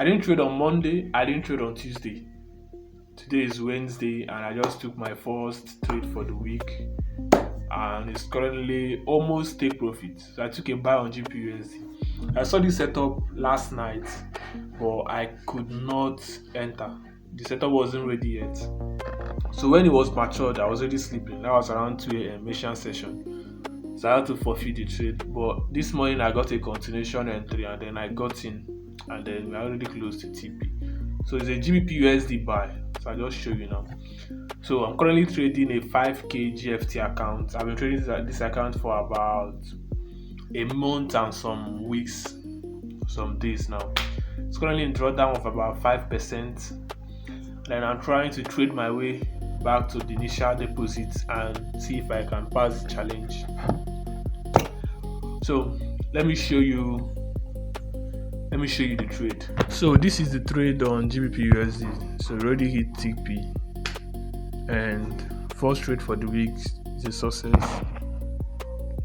I didn't trade on Monday, I didn't trade on Tuesday. Today is Wednesday, and I just took my first trade for the week, and it's currently almost take profit. So I took a buy on GPUSD. I saw this setup last night, but I could not enter. The setup wasn't ready yet. So when it was matured, I was already sleeping. That was around 2 a.m. Asian session. So I had to forfeit the trade. But this morning I got a continuation entry, and then I got in, and then we already closed the TP. So it's a GBP buy. So I'll just show you now. So I'm currently trading a 5k GFT account. I've been trading this account for about a month and some weeks, some days now. It's currently in drawdown of about 5%. Then I'm trying to trade my way back to the initial deposit and see if I can pass the challenge. So let me show you the trade. So this is the trade on GBP. So we already hit TP, and first trade for the week is a success.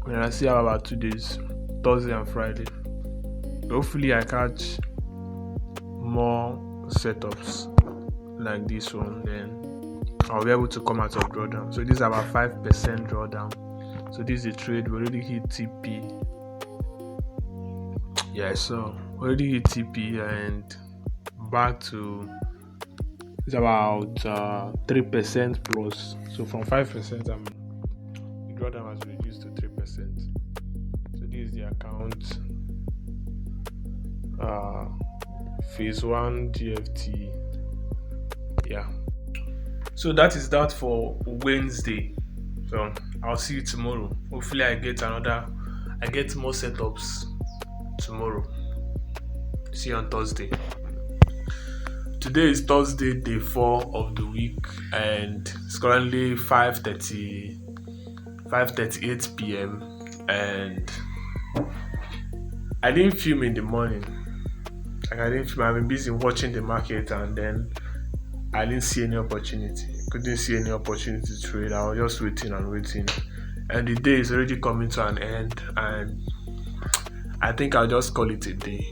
And I still have about 2 days, Thursday and Friday. Hopefully I catch more setups like this one, then I'll be able to come out of drawdown. So this is about 5% drawdown. So this is a trade. We already hit TP. Yeah, so already hit TP and back to it's about 3% plus. So from 5%, the drawdown has reduced to 3%. So this is the account. Phase 1 GFT. Yeah. So that is that for Wednesday. So I'll see you tomorrow. Hopefully I get more setups tomorrow. See you on Thursday. Today is Thursday, day 4 of the week, and it's currently 5:38 p.m. and I didn't film in the morning. I've been busy watching the market, and then I didn't see any opportunity. Couldn't see any opportunity to trade. I was just waiting, and the day is already coming to an end, and I think I'll just call it a day.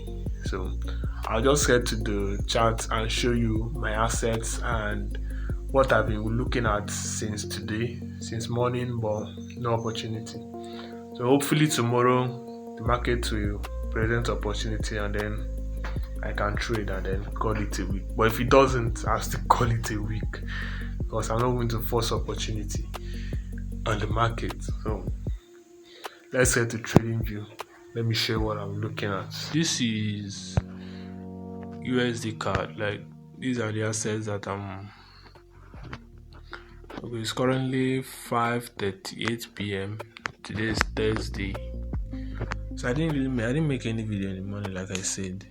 So I'll just head to the chart and show you my assets and what I've been looking at since morning, but no opportunity. So hopefully tomorrow the market will present opportunity, and then I can trade and then call it a week. But if it doesn't, I'll still call it a week, because I'm not going to force opportunity on the market. So let's head to TradingView. Let me show you what I'm looking at. This is USD card. Like, these are the assets that I'm. Okay, it's currently 5:38 p.m. Today is Thursday. So I didn't make any video in the morning, like I said.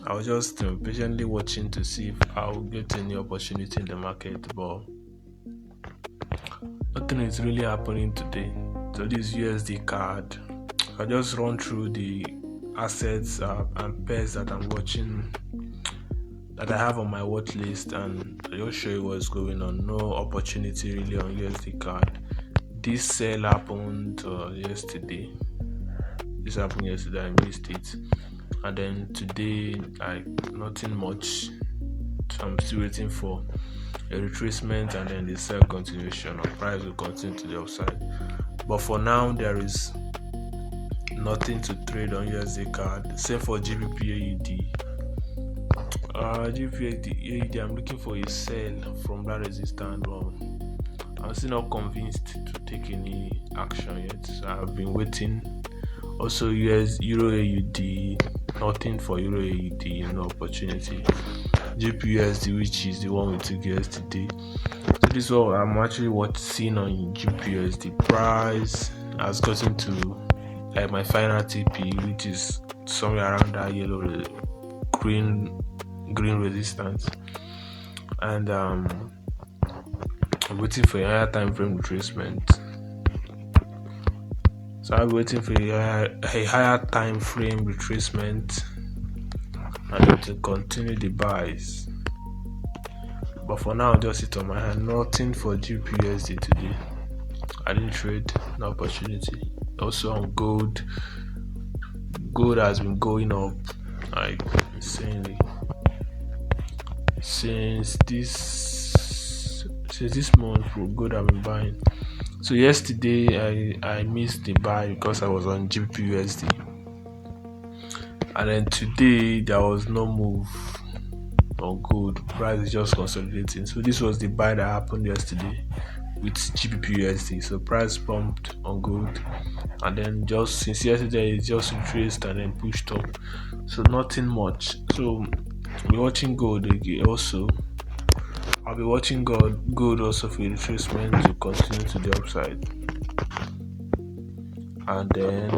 I was just patiently watching to see if I'll get any opportunity in the market, but nothing is really happening today. So this USD card, I just run through the assets and pairs that I'm watching, that I have on my watch list, and I just show you what's going on. No opportunity really on USD card. This sell happened yesterday. This happened yesterday. I missed it, and then today, nothing much. So I'm still waiting for a retracement, and then the sell continuation. Or price will continue to the upside. But for now, there is nothing to trade on USD card. Same for GBP GBP I'm looking for a sell from that resistance, but I'm still not convinced to take any action yet. So I've been waiting. Also, Euro AUD, nothing for Euro AUD, no opportunity. GPUSD, which is the one we took yesterday. So this is what I'm actually seeing on GPUSD. Price has gotten to my final TP, which is somewhere around that yellow green resistance, and I'm waiting for a higher time frame retracement. So I'm waiting for a higher time frame retracement and to continue the buys. But for now, just sit on my hand. Nothing for GPUSD today. I didn't trade, no opportunity. Also on gold has been going up like insanely. since this month for good I've been buying. So yesterday I missed the buy because I was on GBP and then today there was no move on gold. Price is just consolidating. So this was the buy that happened yesterday with GBP. So price pumped on gold, and then just since yesterday it just increased and then pushed up. So nothing much. So we're watching gold again also. I'll be watching gold also for retracement to continue to the upside. And then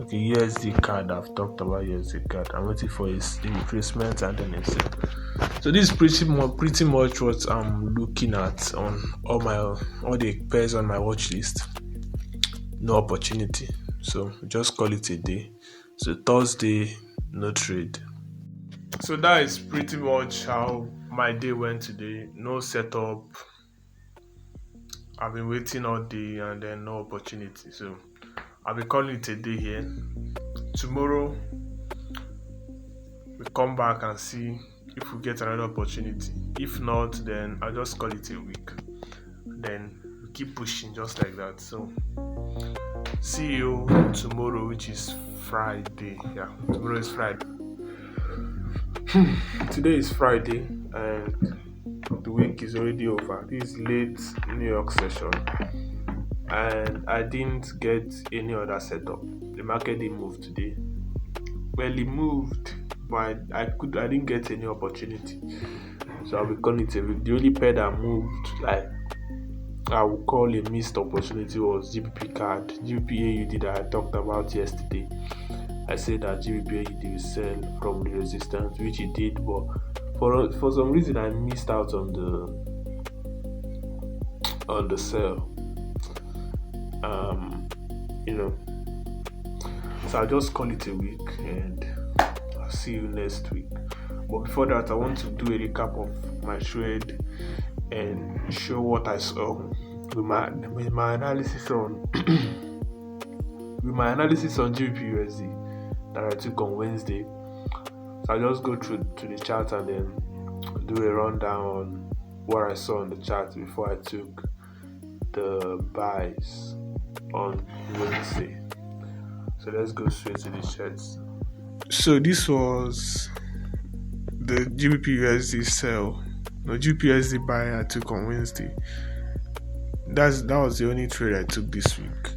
okay, USD card, I've talked about USD card. I'm waiting for its retracement and then a sell. So this is pretty much what I'm looking at on all the pairs on my watch list. No opportunity, so just call it a day. So Thursday, no trade. So that is pretty much how my day went today. No setup. I've been waiting all day and then no opportunity. So I'll be calling it a day here. Tomorrow we come back and see if we get another opportunity. If not, then I'll just call it a week. Then we keep pushing just like that. So see you tomorrow, which is Friday. Yeah, tomorrow is Friday. Today is Friday and the week is already over. This is late New York session and I didn't get any other setup. The market didn't move today. Well, it moved, but I didn't get any opportunity. So I'll be calling it a week. The only pair that moved, like I would call a missed opportunity, was GBP card, GBP AUD that I talked about yesterday. I said that GBP AUD will sell from the resistance, which it did, but for some reason I missed out on the sell. So I'll just call it a week and I'll see you next week. But before that, I want to do a recap of my trade and show what I saw with my analysis on with my analysis on GBP that I took on Wednesday. So I'll just go through to the chart and then do a rundown on what I saw on the chart before I took the buys on Wednesday. So let's go straight to the charts. So this was the GBP sell, the GBP buy I took on Wednesday. That was the only trade I took this week.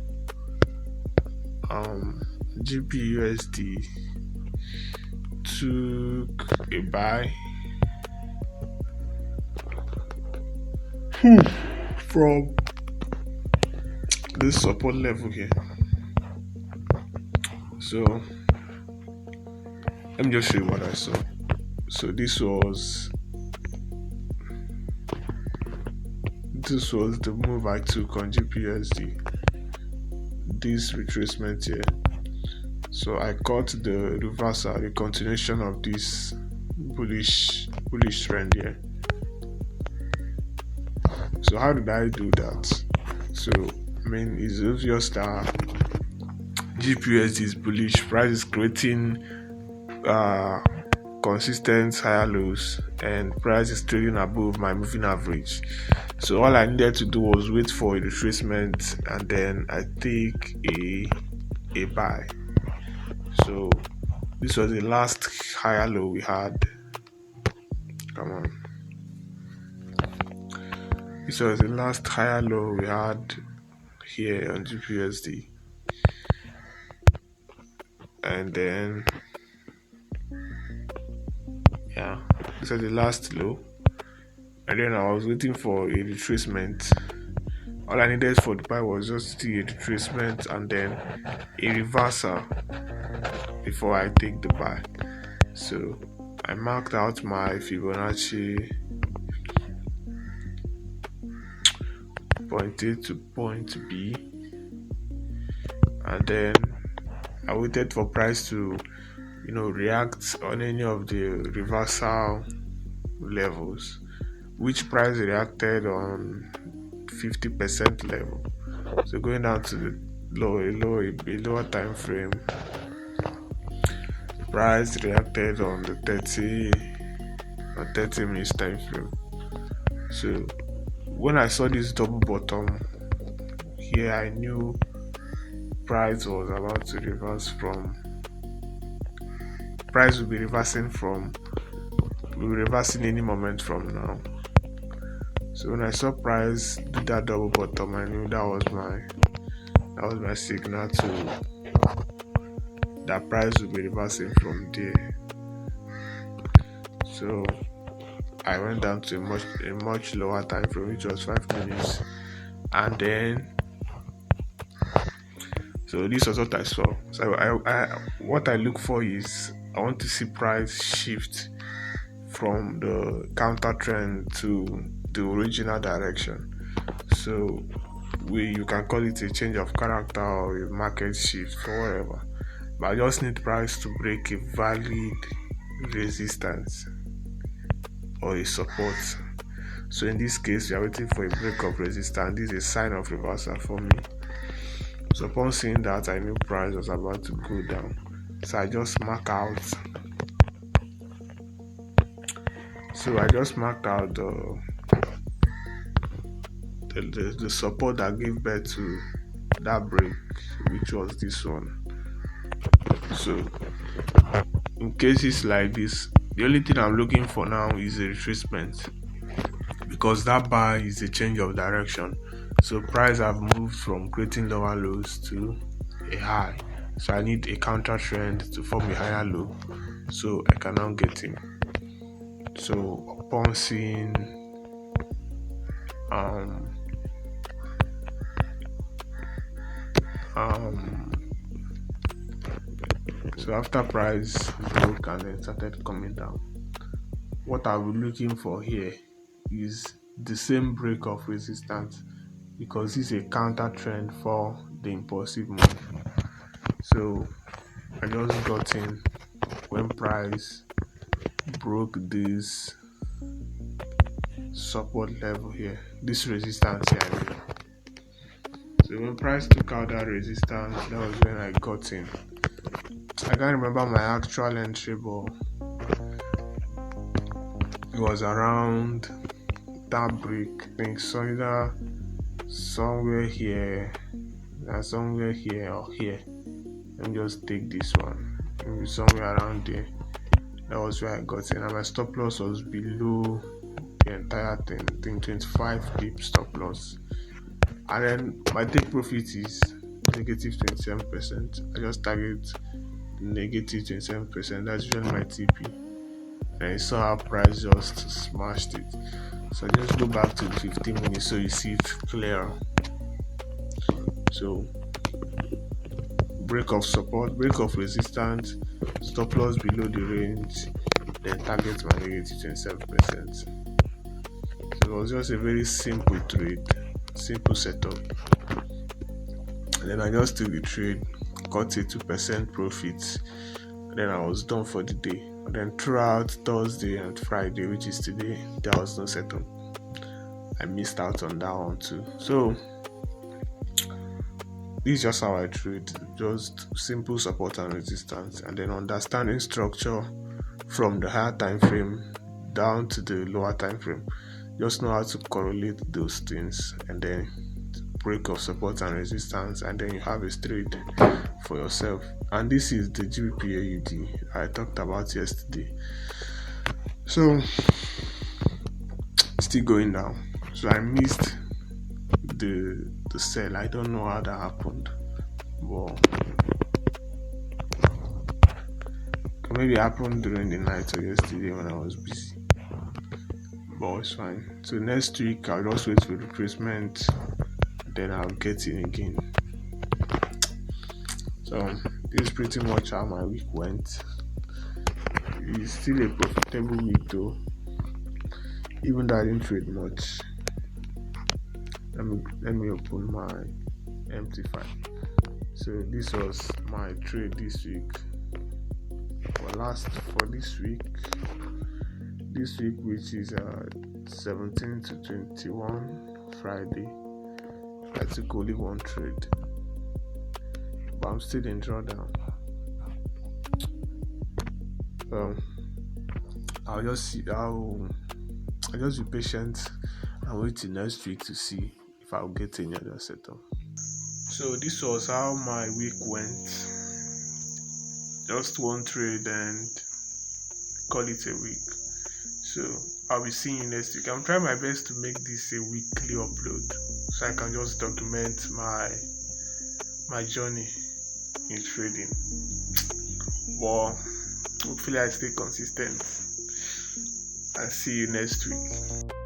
GBP took a buy from this support level here. So let me just show you what I saw. So this was the move I took on GBP. This retracement here. So I caught the reversal, the continuation of this bullish trend here. So how did I do that? So it's obvious that GBP is bullish. Price is creating consistent higher lows and price is trading above my moving average. So all I needed to do was wait for a retracement and then I take a buy. So this was the last higher low we had. Come on. This was the last higher low we had here on GBP. And then this was the last low. And then I was waiting for a retracement. All I needed for the buy was just a retracement and then a reversal before I take the buy. So I marked out my Fibonacci point A to point B, and then I waited for price to react on any of the reversal levels, which price reacted on 50% level. So going down to the lower time frame, price reacted on the on 30 minutes time frame. So when I saw this double bottom here, I knew price was about to reverse from price will be reversing any moment from now. So when I saw price do that double bottom, I knew that was my signal to that price will be reversing from there. So I went down to a much lower time frame, which was 5 minutes, and then so this was what I saw. So what I look for is I want to see price shift from the counter trend to the original direction. So you can call it a change of character or a market shift or whatever. But I just need price to break a valid resistance or a support. So in this case, we are waiting for a break of resistance. This is a sign of reversal for me. So upon seeing that, I knew price was about to go down. So I just marked out. The support that gave birth to that break, which was this one. So in cases like this, the only thing I'm looking for now is a retracement, because that bar is a change of direction. So price have moved from creating lower lows to a high. So I need a counter trend to form a higher low, so I can now get in. So upon seeing so after price broke and then started coming down, what I'll be looking for here is the same break of resistance, because it's a counter trend for the impulsive move. So I just got in when price broke this support level here, this resistance here, I mean. So when price took out that resistance, that was when I got in. I can't remember my actual entry, but it was around that break. I think somewhere here or here. Let me just take this one. Maybe somewhere around there. That was where I got in, and my stop loss was below the entire thing. I think 25 pip stop loss. And then my take profit is negative 27%. I just target negative 27%. That's usually my TP. And you saw how price just smashed it. So I just go back to the 15 minutes so you see it clearer. So break of support, break of resistance, stop loss below the range, then target my negative 27%. So it was just a very simple trade, simple setup. And then I just took the trade, got a 2% profit, and then I was done for the day. And then throughout Thursday and Friday, which is today, there was no setup. I missed out on that one too. So this is just how I trade, just simple support and resistance, and then understanding structure from the higher time frame down to the lower time frame. Just know how to correlate those things, and then break of support and resistance, and then you have a trade for yourself. And this is the GBP AUD I talked about yesterday. So still going down. So I missed the sell. I don't know how that happened, but maybe it happened during the night or yesterday when I was busy. But it's fine. So next week I'll just wait for replacement, then I'll get in again. So this is pretty much how my week went. It's still a profitable week though, even though I didn't trade much. Let me open my MT5. So this was my trade this week. For this week, which is 17 to 21 Friday, I took only one trade, but I'm still in drawdown. I'll just be patient and wait till next week to see if I'll get any other setup. So this was how my week went. Just one trade and call it a week. So I'll be seeing you next week. I'm trying my best to make this a weekly upload so I can just document my journey in trading. But hopefully I stay consistent. I'll see you next week.